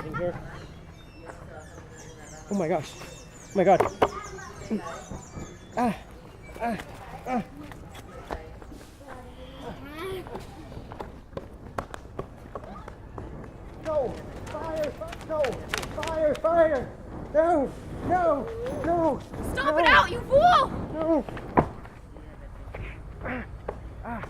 In here. Oh my gosh. Oh my god. Ah. Ah. Ah. No! Fire! No! Fire! Fire! No! No! No! Stop it out, you fool! No! Ah.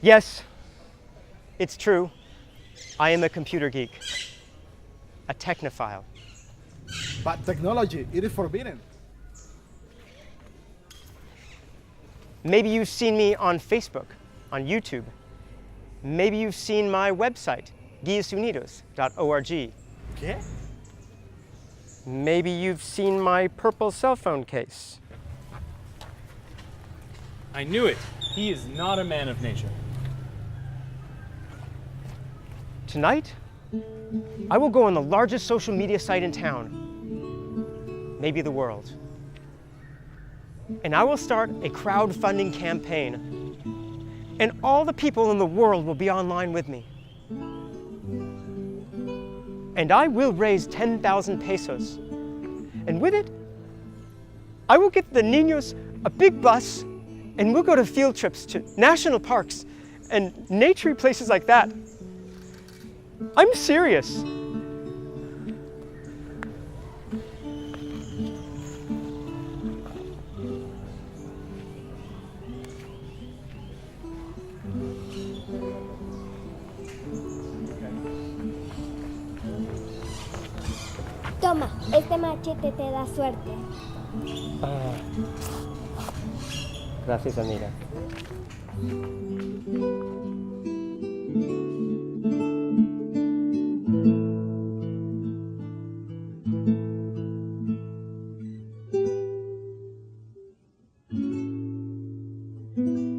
Yes, it's true. I am a computer geek, a technophile. But technology, it is forbidden. Maybe you've seen me on Facebook, on YouTube. Maybe you've seen my website, guiasunidos.org. ¿Qué? Maybe you've seen my purple cell phone case. I knew it. He is not a man of nature. Tonight, I will go on the largest social media site in town, maybe the world. And I will start a crowdfunding campaign. And all the people in the world will be online with me. And I will raise 10,000 pesos. And with it, I will get the niños a big bus, and we'll go to field trips to national parks and nature places like that. I'm serious. Toma, este machete te da suerte. Gracias, amiga. Thank you.